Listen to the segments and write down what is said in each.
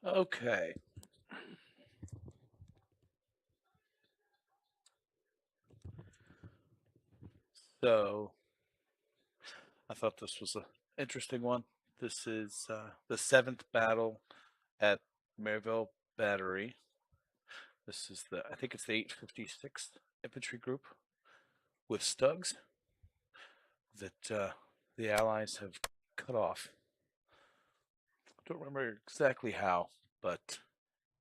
Okay. So I thought this was an interesting one. This is the seventh battle at Merville Battery. This is I think it's the 856th Infantry Group with stugs that the Allies have cut off. I don't remember exactly how, but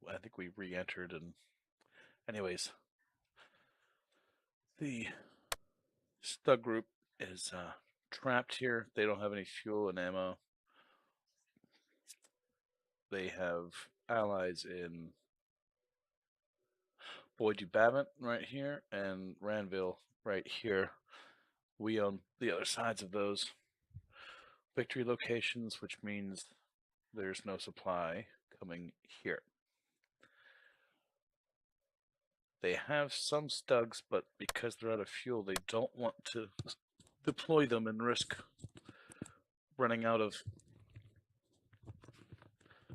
I think we re-entered. And anyways, the stug group is trapped here. They don't have any fuel and ammo. They have allies in Boyd Babbitt right here and Ranville right here. We own the other sides of those victory locations, which means there's no supply coming here. They have some stugs, but because they're out of fuel, they don't want to deploy them and risk running out of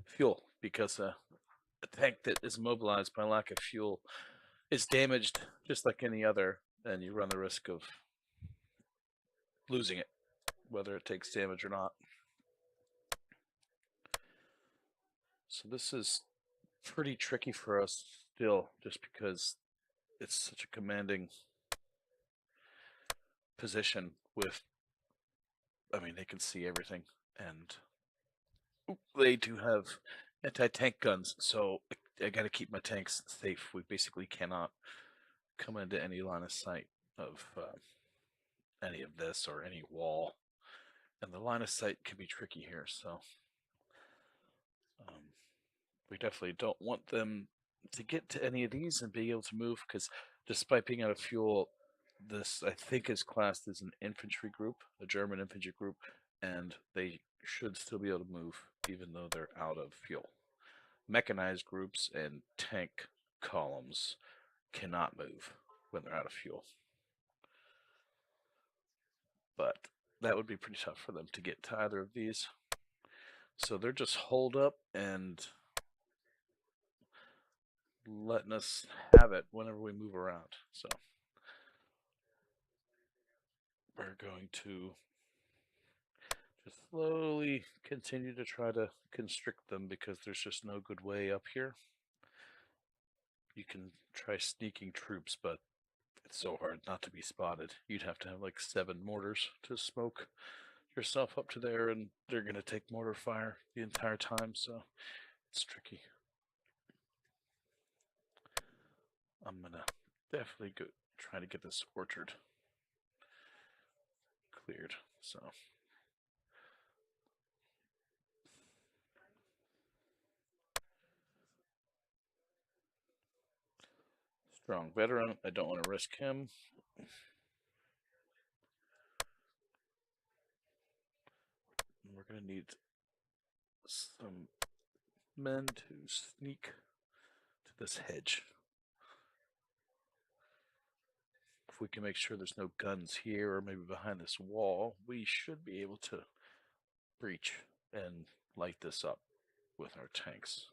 fuel, because a tank that is mobilized by lack of fuel is damaged just like any other, and you run the risk of losing it, whether it takes damage or not. So this is pretty tricky for us still, just because it's such a commanding position with, I mean, they can see everything, and they do have anti-tank guns, so I got to keep my tanks safe. We basically cannot come into any line of sight of any of this or any wall, and the line of sight can be tricky here, so um, we definitely don't want them to get to any of these and be able to move, because despite being out of fuel, this I think is classed as an infantry group, a German infantry group, and they should still be able to move even though they're out of fuel. Mechanized groups and tank columns cannot move when they're out of fuel, but that would be pretty tough for them to get to either of these. So they're just holed up and letting us have it whenever we move around. So we're going to just slowly continue to try to constrict them, because there's just no good way up here. You can try sneaking troops, but it's so hard not to be spotted. You'd have to have like 7 mortars to smoke yourself up to there, and they're going to take mortar fire the entire time, so it's tricky. I'm going to definitely go try to get this orchard cleared. So strong veteran, I don't want to risk him. We're going to need some men to sneak to this hedge. If we can make sure there's no guns here or maybe behind this wall, we should be able to breach and light this up with our tanks.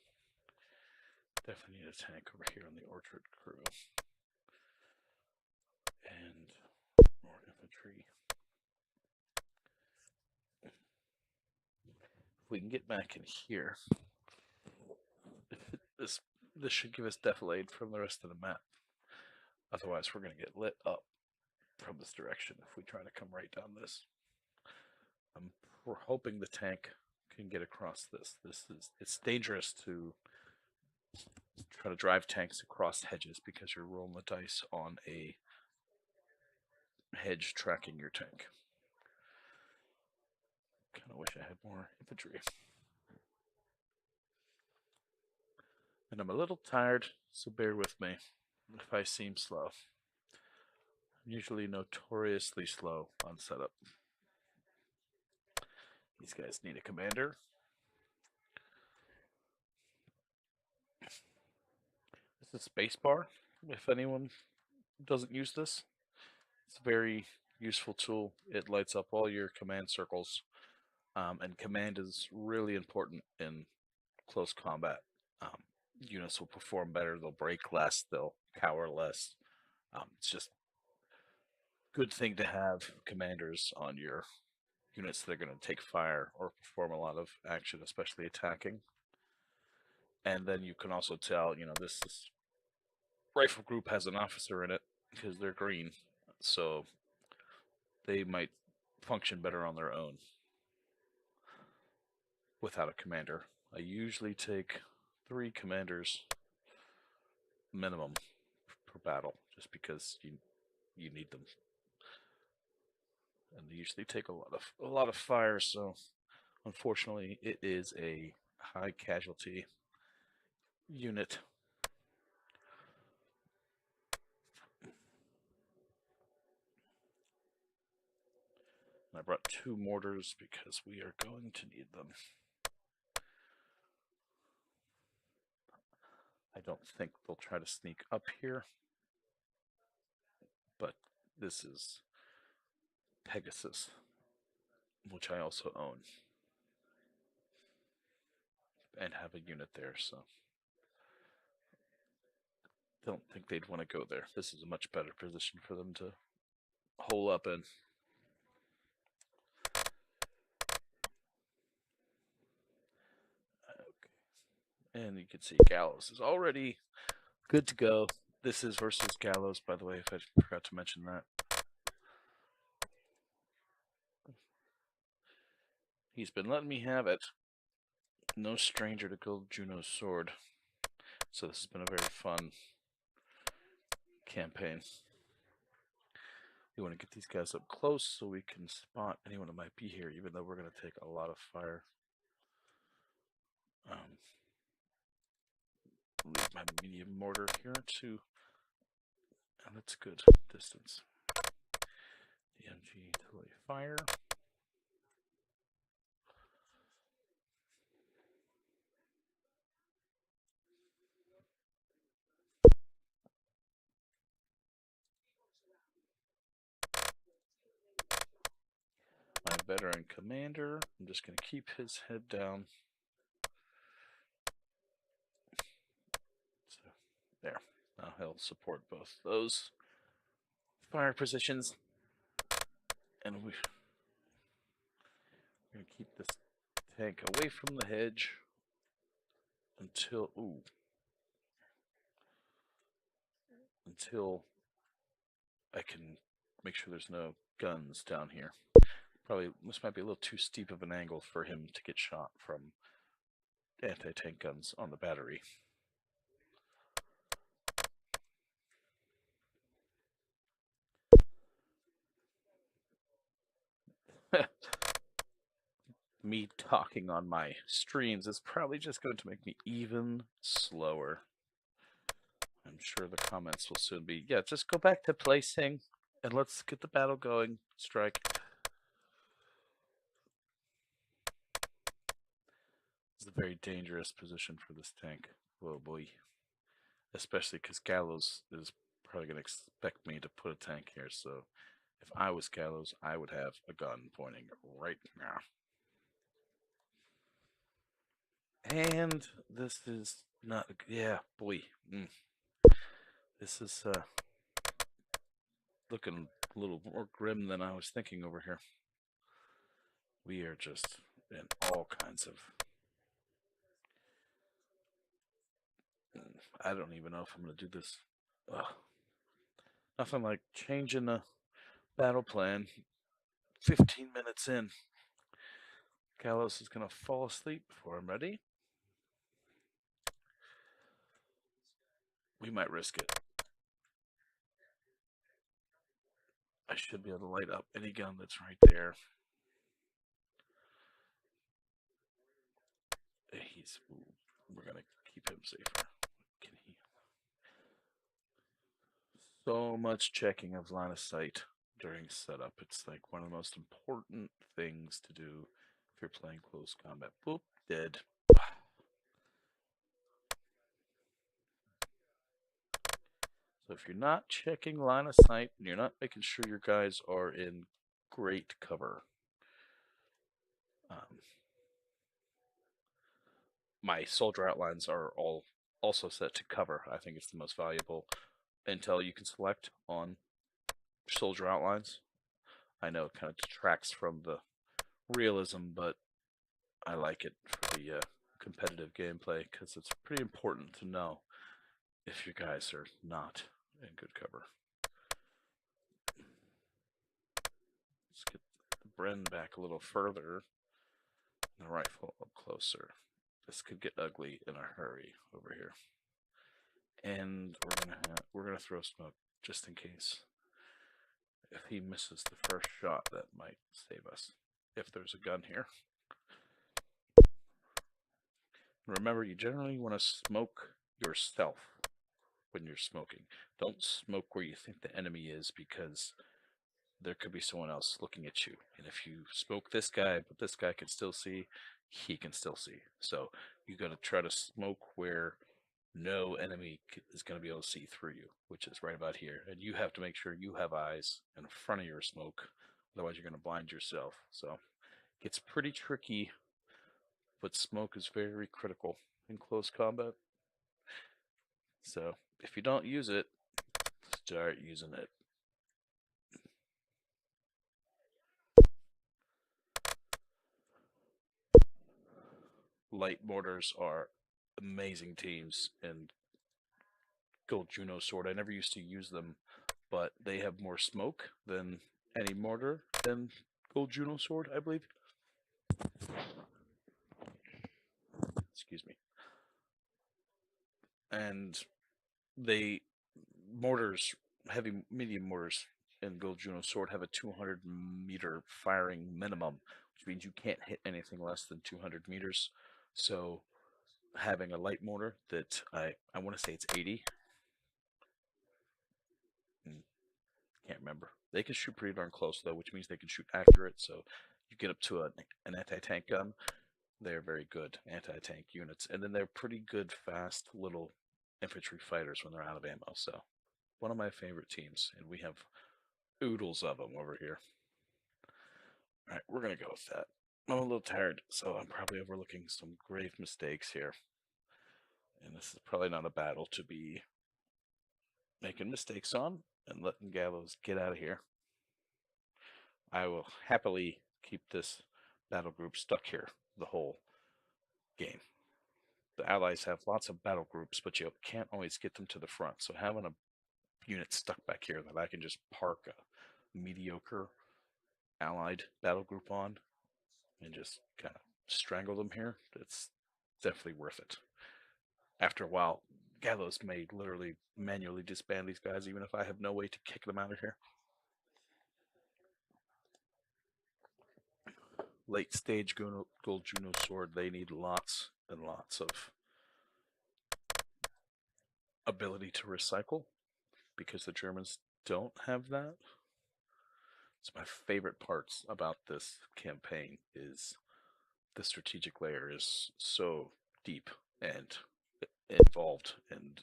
Definitely need a tank over here on the orchard crew. And more infantry. If we can get back in here, this should give us defilade from the rest of the map. Otherwise, we're going to get lit up from this direction if we try to come right down this. We're hoping the tank can get across this. It's dangerous to try to drive tanks across hedges, because you're rolling the dice on a hedge tracking your tank. Kind of wish I had more infantry. And I'm a little tired, so bear with me if I seem slow. I'm usually notoriously slow on setup. These guys need a commander. This is spacebar, if anyone doesn't use this. It's a very useful tool. It lights up all your command circles, and command is really important in close combat. Units will perform better. They'll break less. They'll cower less. It's just a good thing to have commanders on your units that are going to take fire or perform a lot of action, especially attacking. And then you can also tell, this rifle group has an officer in it because they're green, so they might function better on their own without a commander. I usually take 3 commanders minimum per battle, just because you need them, and they usually take a lot of fire. So unfortunately, it is a high casualty unit. I brought 2 mortars because we are going to need them. I don't think they'll try to sneak up here, but this is Pegasus, which I also own and have a unit there, so don't think they'd want to go there. This is a much better position for them to hole up in. Okay. And you can see Gallows is already good to go. This is versus Gallows, by the way, if I forgot to mention that. He's been letting me have it. No stranger to Gold Juno's sword. So this has been a very fun campaign. We want to get these guys up close so we can spot anyone that might be here, even though we're going to take a lot of fire. Leave my medium mortar here too, and that's good distance. DMG to lay fire. My veteran commander, I'm just going to keep his head down. So, there. Now he'll support both those fire positions. And we're going to keep this tank away from the hedge until, until I can make sure there's no guns down here. Probably, this might be a little too steep of an angle for him to get shot from anti-tank guns on the battery. Me talking on my streams is probably just going to make me even slower. I'm sure the comments will soon be, yeah, just go back to placing and let's get the battle going. Strike. It's a very dangerous position for this tank. Oh boy. Especially because Gallows is probably going to expect me to put a tank here, so if I was Gallows, I would have a gun pointing right now. And this is not, yeah, boy. This is looking a little more grim than I was thinking over here. We are just in all kinds of, I don't even know if I'm going to do this. Nothing like changing the battle plan 15 minutes in. Gallows is going to fall asleep before I'm ready. We might risk it. I should be able to light up any gun that's right there. We're going to keep him safer. Can he? So much checking of line of sight during setup. It's like one of the most important things to do if you're playing close combat. Boop, dead. So if you're not checking line of sight and you're not making sure your guys are in great cover, my soldier outlines are all also set to cover. I think it's the most valuable intel you can select on soldier outlines. I know it kind of detracts from the realism, but I like it for the competitive gameplay because it's pretty important to know if your guys are not in good cover. Let's get the Bren back a little further, and the rifle up closer. This could get ugly in a hurry over here. And we're gonna throw smoke just in case. If he misses the first shot, that might save us. If there's a gun here. Remember, you generally want to smoke yourself when you're smoking. Don't smoke where you think the enemy is, because there could be someone else looking at you. And if you smoke this guy, but this guy can still see, he can still see. So you got to try to smoke where no enemy is going to be able to see through you, which is right about here. And you have to make sure you have eyes in front of your smoke. Otherwise, you're going to blind yourself. So it gets pretty tricky, but smoke is very critical in close combat. So if you don't use it, start using it. Light mortars are amazing teams in Gold Juno Sword. I never used to use them, but they have more smoke than any mortar in Gold Juno Sword, I believe. Excuse me. And they mortars, heavy medium mortars in Gold Juno Sword have a 200-meter firing minimum, which means you can't hit anything less than 200 meters. So having a light mortar that I want to say it's 80. Can't remember. They can shoot pretty darn close though, which means they can shoot accurate. So you get up to an anti-tank gun, they're very good anti-tank units, and then they're pretty good, fast little infantry fighters when they're out of ammo. So one of my favorite teams, and we have oodles of them over here. All right, we're gonna go with that. I'm a little tired, so I'm probably overlooking some grave mistakes here, and this is probably not a battle to be making mistakes on and letting Gallows get out of here. I will happily keep this battle group stuck here the whole game. The allies have lots of battle groups, but you can't always get them to the front. So having a unit stuck back here that I can just park a mediocre allied battle group on and just kind of strangle them here, it's definitely worth it. After a while, Gallows may literally manually disband these guys, even if I have no way to kick them out of here. Late stage Gold Juno Sword, they need lots and lots of ability to recycle, because the Germans don't have that. So my favorite parts about this campaign is the strategic layer is so deep and involved, and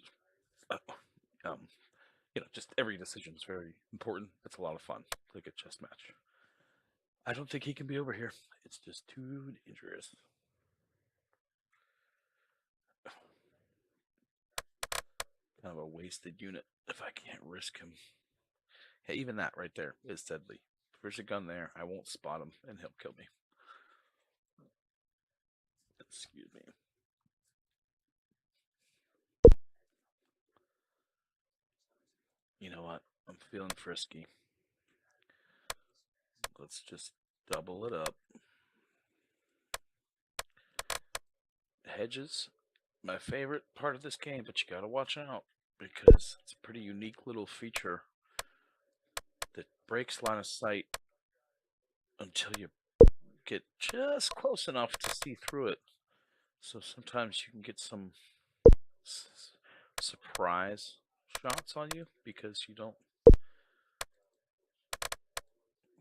just every decision is very important. It's a lot of fun, like a chess match. I don't think he can be over here. It's just too dangerous. Kind of a wasted unit if I can't risk him. Yeah, even that right there is deadly. If there's a gun there, I won't spot him and he'll kill me. Excuse me. You know what? I'm feeling frisky. Let's just double it up. Hedges, my favorite part of this game, but you gotta watch out because it's a pretty unique little feature that breaks line of sight until you get just close enough to see through it. So sometimes you can get some surprise shots on you because you don't.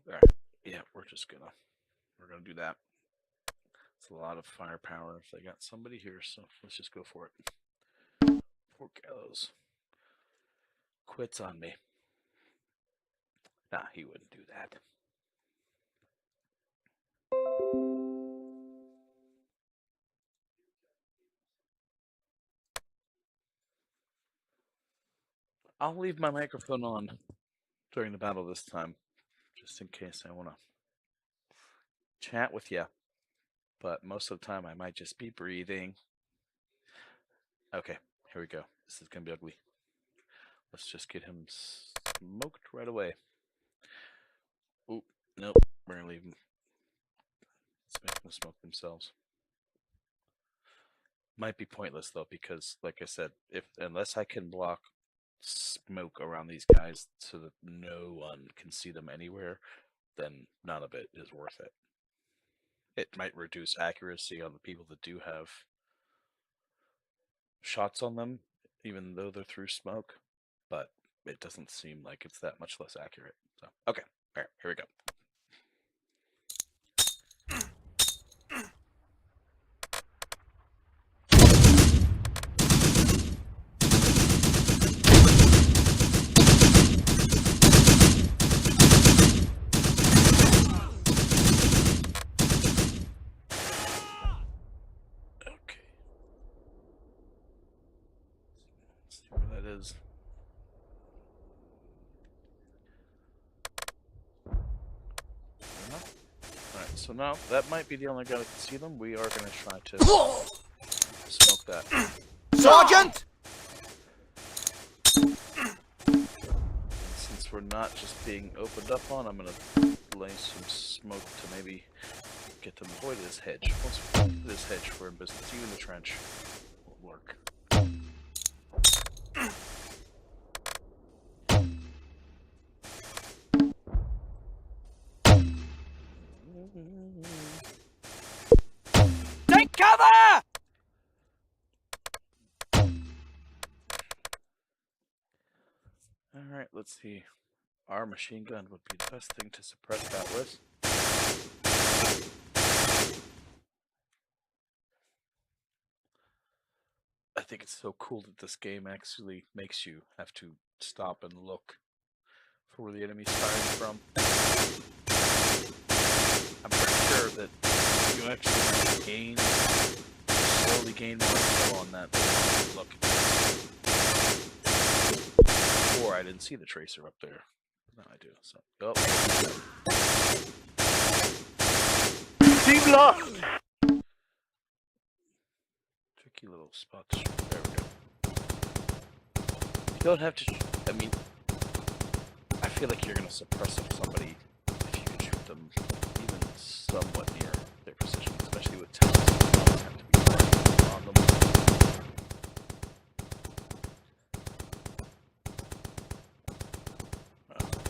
Alright, yeah, we're gonna do that. It's a lot of firepower if they got somebody here, so let's just go for it. Poor Gallows quits on me. Nah, he wouldn't do that. I'll leave my microphone on during the battle this time, just in case I want to chat with you. But most of the time, I might just be breathing. Okay, here we go. This is going to be ugly. Let's just get him smoked right away. Oop, nope, we're going to leave him. Let's make them smoke themselves. Might be pointless, though, because, like I said, unless I can block smoke around these guys so that no one can see them anywhere, then none of it is worth it. It might reduce accuracy on the people that do have shots on them, even though they're through smoke, but it doesn't seem like it's that much less accurate. So, okay, all right, here we go. Is. Alright, so now that might be the only guy that can see them. We are going to try to smoke that. Sergeant! And since we're not just being opened up on, I'm going to lay some smoke to maybe get them avoid this hedge. Once we get this hedge, we're in business. Even the trench will work. Take cover! Alright, let's see. Our machine gun would be the best thing to suppress that with. I think it's so cool that this game actually makes you have to stop and look for where the enemy's firing from. I'm pretty sure that you actually slowly gain more info on that look. Before I didn't see the tracer up there. Now I do, so. Oh. Team lost! Tricky little spots. There we go. You don't have to, I mean, I feel like you're going to suppress somebody if you can shoot them even somewhat near their position, especially with tanks. You always have to be right on them.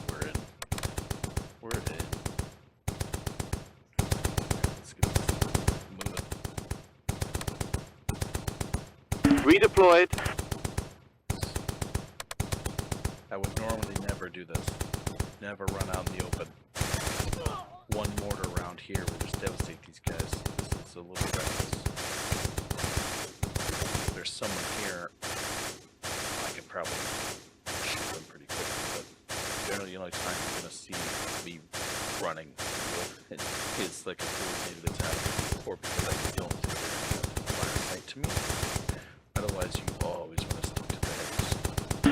We're in. We're in. Let's get this moving. Redeployed. I would normally never do this. Never run out in the open. One mortar round here will just devastate these guys. This is a little reckless. If there's someone here, I could probably shoot them pretty quickly, but generally the only time you're going to see me running is like a coordinated attack, or because I don't think they're going to fire sight to me. Otherwise, you always want to stick to the hedges.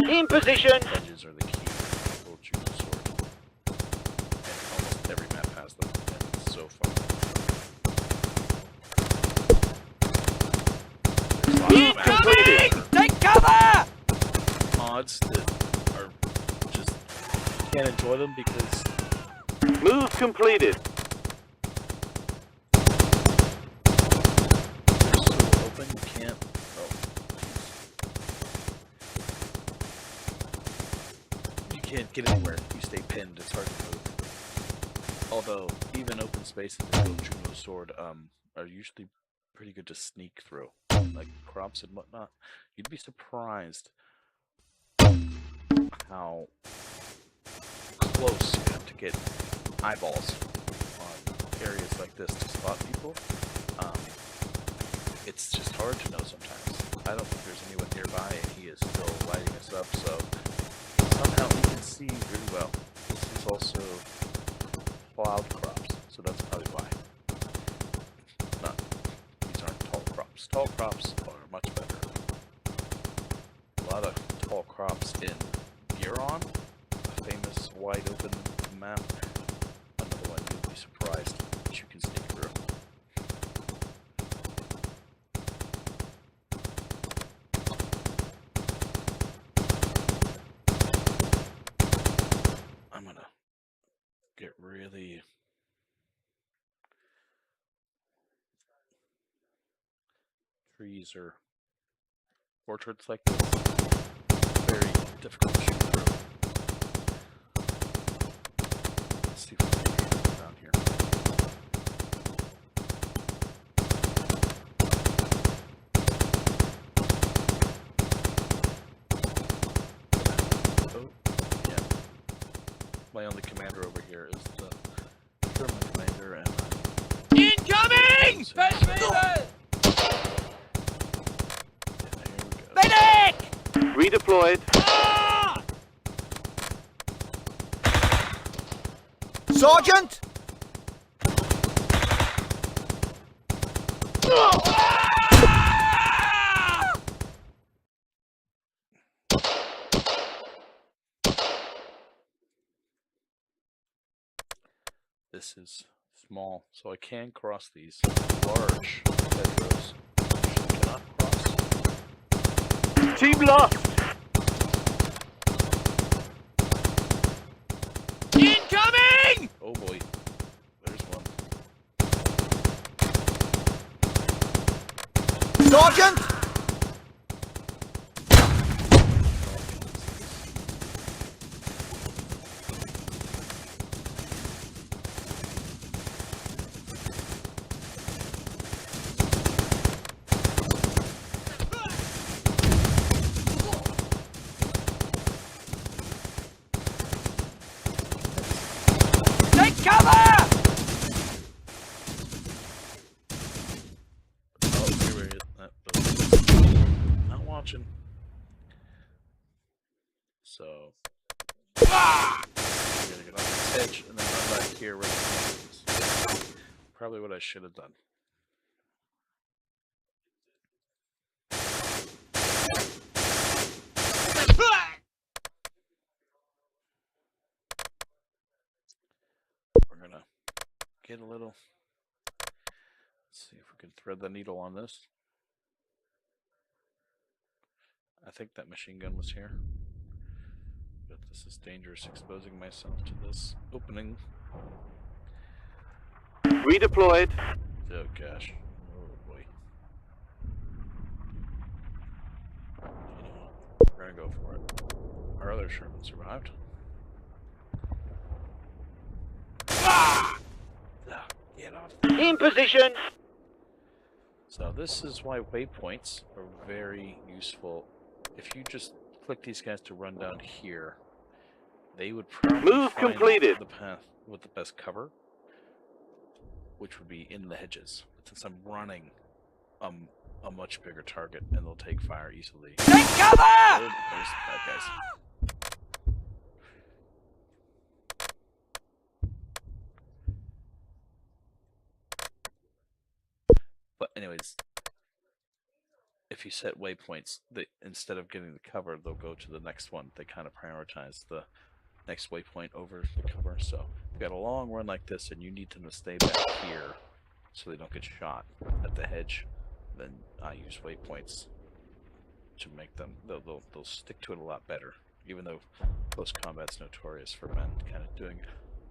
In position! Hedges are the key to old Juno sword. And almost every map has them, and it's so fun. Incoming! Take cover! Mods that are just, you can't enjoy them because Move completed. they're so open you can't. You can't get anywhere. You stay pinned. It's hard to move. Although even open spaces that go Juno sword are usually pretty good to sneak through, like crops and whatnot. You'd be surprised how close you have to get eyeballs on areas like this to spot people. It's just hard to know sometimes. I don't think there's anyone nearby, and he is still lighting us up, so somehow he can see really well. This is also plowed crops, so that's probably why. These aren't tall crops. Tall crops are much better. A lot of tall crops in trees or orchards like this, very difficult to shoot through. Let's see if we can get around here. Oh, yeah. My only commander over here is the Sherman commander, and Incoming! Fetch me! Medic! Redeployed. Sergeant! This is small, so I can cross these large hedgerows. Usually cannot cross. Team lost. Incoming! Oh boy, there's one. Sergeant! Take cover! Oh, here we get that building. Not watching. So, I'm gonna get off this hedge and then run back here where the camp is. Probably what I should have done. We're gonna get a little. Let's see if we can thread the needle on this. I think that machine gun was here. But this is dangerous, exposing myself to this opening. Redeployed. Oh gosh. Oh boy. You know what? We're gonna go for it. Our other Sherman survived. Get off. In position. So this is why waypoints are very useful. If you just click these guys to run down here, they would probably Move find completed. the path with the best cover, which would be in the hedges. But since I'm running a much bigger target, and they'll take fire easily. Take cover! Oh, there's the bad guys. But anyways, if you set waypoints, instead of getting the cover, they'll go to the next one. They kind of prioritize the next waypoint over the cover. So if you got a long run like this and you need them to stay back here so they don't get shot at the hedge, then I use waypoints to make them, they'll stick to it a lot better. Even though close combat's notorious for men kind of doing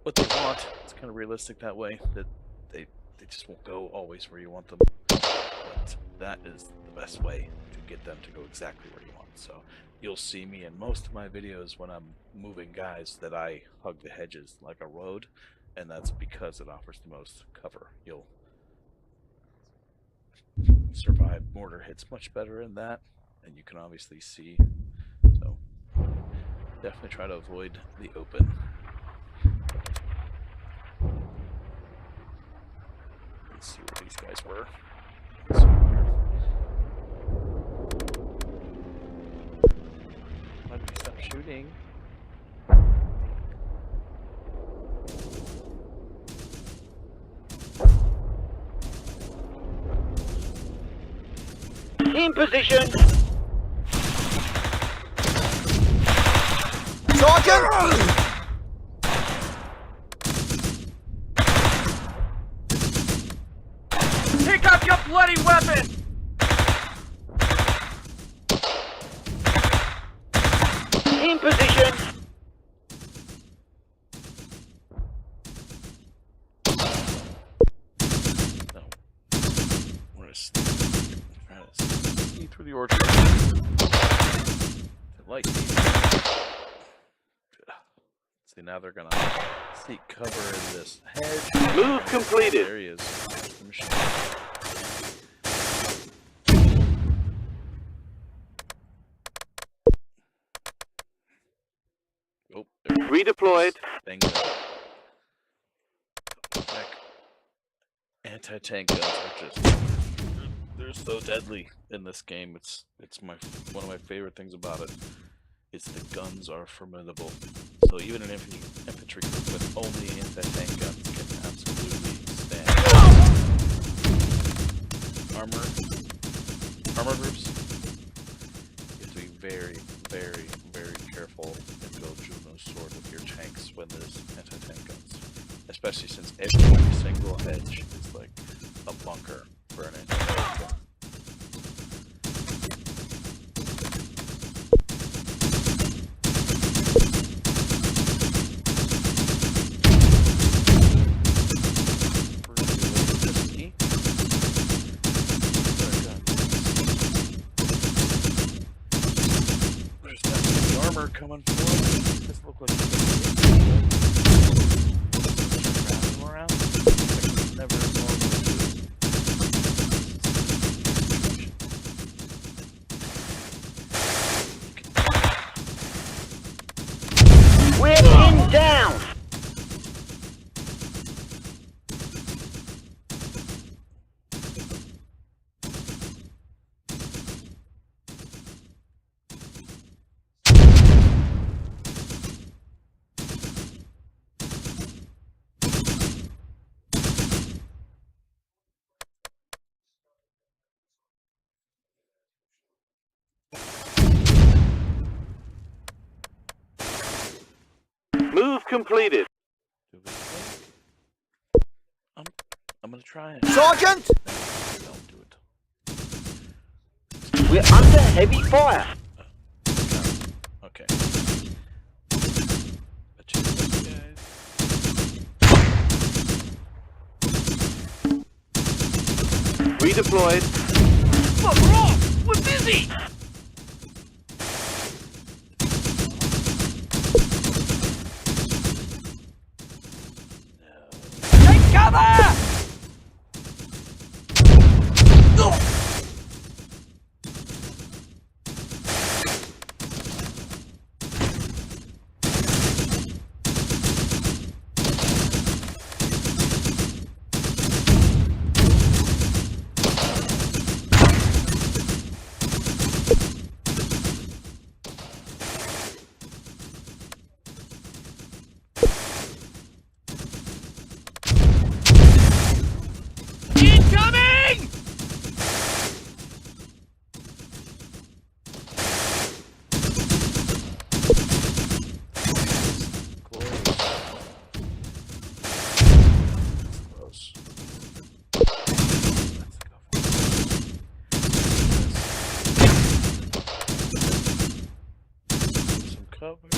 what they want. It's kind of realistic that way, that they just won't go always where you want them. But that is the best way to get them to go exactly where you want. So you'll see me in most of my videos when I'm moving guys that I hug the hedges like a road, and that's because it offers the most cover. You'll survive mortar hits much better in that, and you can obviously see. So definitely try to avoid the open. Let's see where these guys were. Why did we stop shooting? In position. Sergeant! Pick up your bloody weapon! In position. No. We're gonna try to through the orchard. Light. See, now they're gonna seek cover in this hedge. Move completed. There he is. The machine. Oh, there. Redeployed. Bingo. Anti-tank guns are just—they're so deadly in this game. It's one of my favorite things about it. Is the guns are formidable. So even an infantry group with only anti-tank guns can absolutely stand. Armor groups. You have to be very, very, very careful and go Juno's sword with your tanks when there's anti-tank guns. Especially since every single hedge is like a bunker for an anti-tank gun. Coming forward. This look like around. Never We're pinned down. Move completed. I'm gonna try it. Sergeant! Don't do it. We're under heavy fire. Okay. But you guys. Redeployed. Fuck off! We're busy! Take cover! Incoming! Close. Some cover.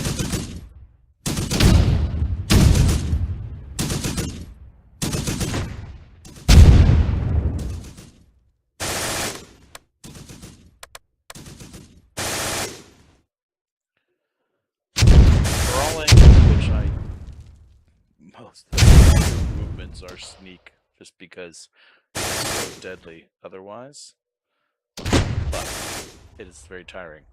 Which most of the movements are sneak, just because it's so deadly otherwise. But it is very tiring.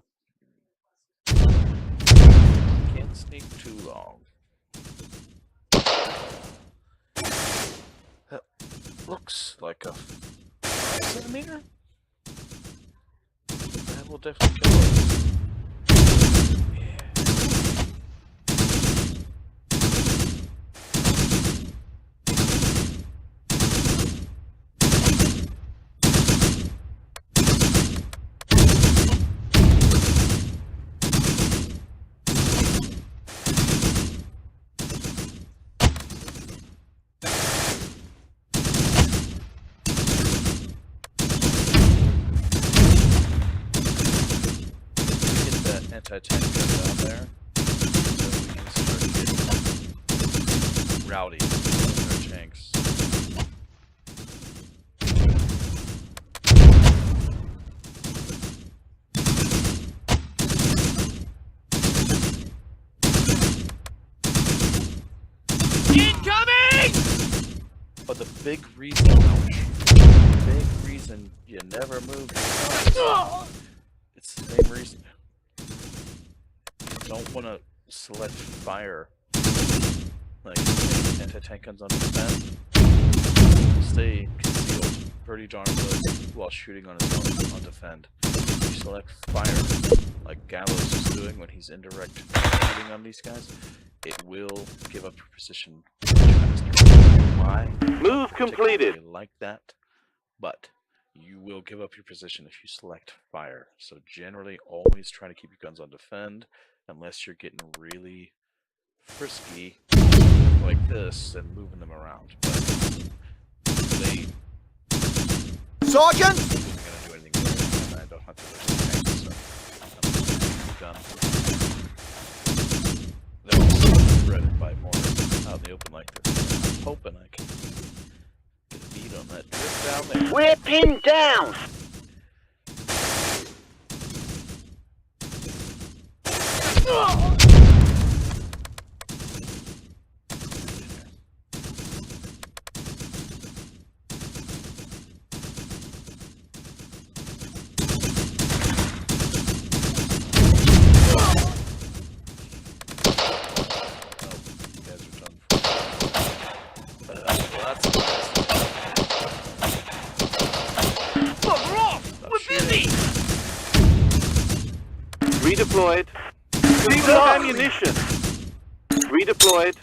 Can't sneak too long. That looks like a 5cm. That will definitely kill it. Anti-tank gun down there, so we can start getting rowdy with our tanks. big reason. Big reason you never move. It's the same reason. You don't want to select fire. Like anti-tank guns on defend. Stay concealed pretty darn good while shooting on his own on defend. If you select fire, like Gallows is doing when he's indirect shooting on these guys, it will give up your position much faster. Why? Move completed. Like that, but you will give up your position if you select fire. So generally, always try to keep your guns on defend, unless you're getting really frisky like this and moving them around. But they Sergeant! isn't gonna do anything with it, and I don't have to lose tanks, so I'm done. They'll also spread it by more out in the open like this. I'm hoping I can get a beat on that drift down there. We're pinned down. Redeployed. Conserve ammunition. Redeployed.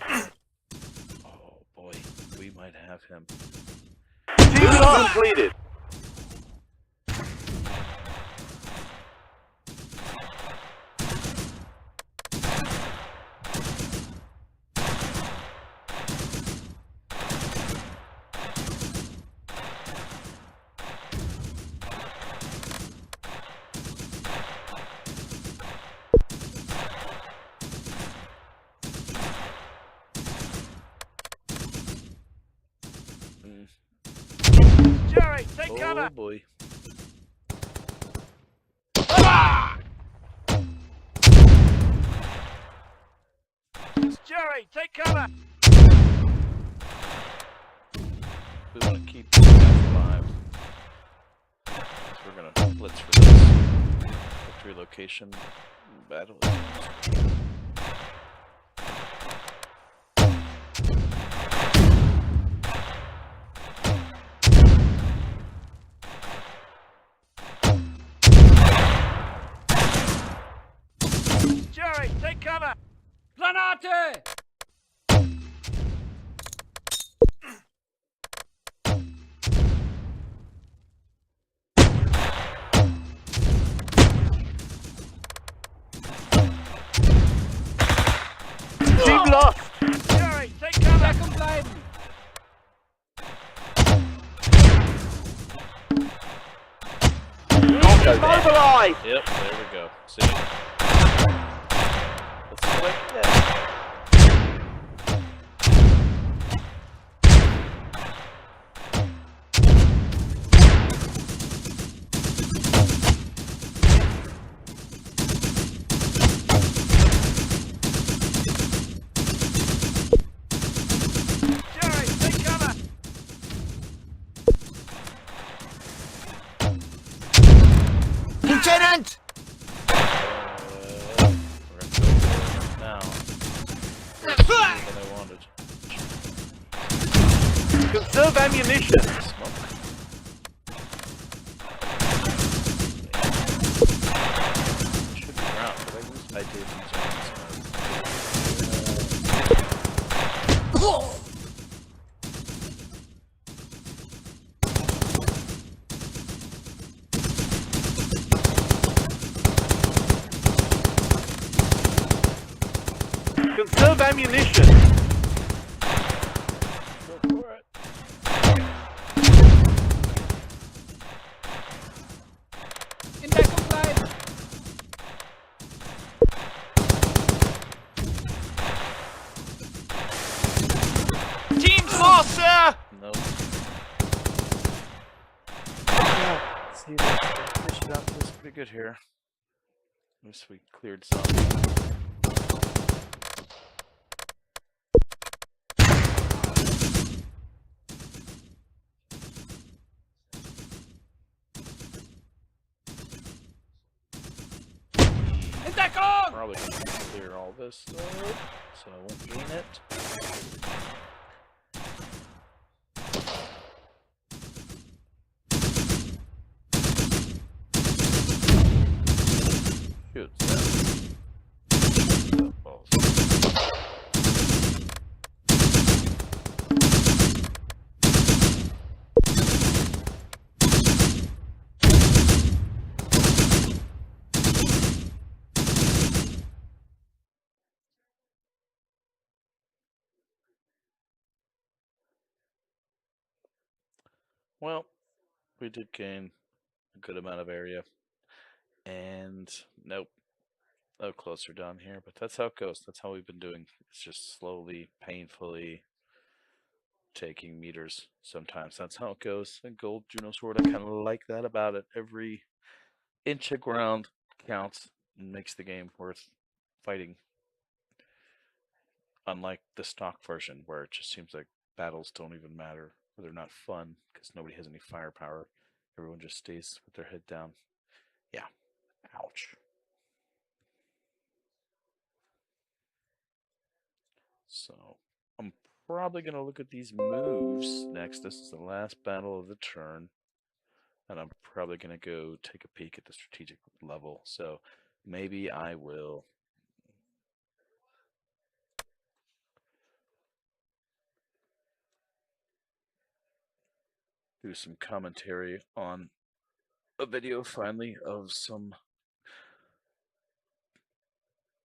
Oh boy, we might have him. Team completed. Jerry, take cover. Oh boy. Jerry, take cover. We want to keep these guys alive. We're gonna blitz for this. Victory location battle. Jerry, take cover. Granate! Team lost. Jerry, take cover. Deckung bleiben! Mobilize. Yep, there we go. See? Let's click that. Jerry, take cover. Lieutenant! We're gonna go for it now. What I wanted. Conserve ammunition. Smoke. Should be around, but I did use Conserve ammunition. Go for it. In Deckung bleiben! Team's lost, sir. Nope. Yeah, see, they finished out this pretty good here. At least we cleared some. Deckung! Probably going to clear all this though, so I won't gain it. Shoot. Balls. Well, we did gain a good amount of area. And nope, no closer down here, but that's how it goes. That's how we've been doing. It's just slowly, painfully taking meters sometimes. That's how it goes. And gold Juno sword, I kind of like that about it. Every inch of ground counts and makes the game worth fighting. Unlike the stock version, where it just seems like battles don't even matter, or they're not fun because nobody has any firepower. Everyone just stays with their head down. Yeah. Ouch. So I'm probably going to look at these moves next. This is the last battle of the turn. And I'm probably going to go take a peek at the strategic level. So maybe I will do some commentary on a video finally of some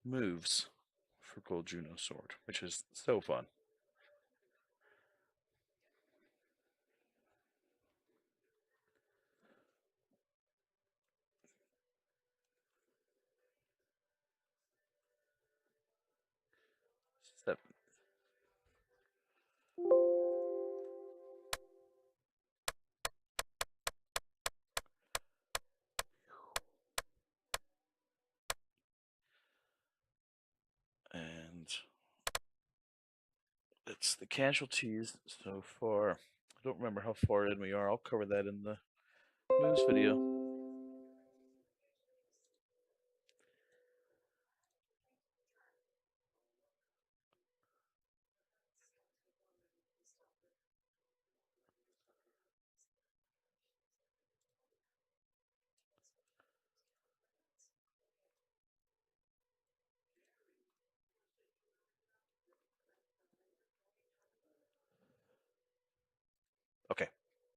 moves for Gold Juno Sword, which is so fun. Seven. And it's the casualties so far. I don't remember how far in we are. I'll cover that in the moves video.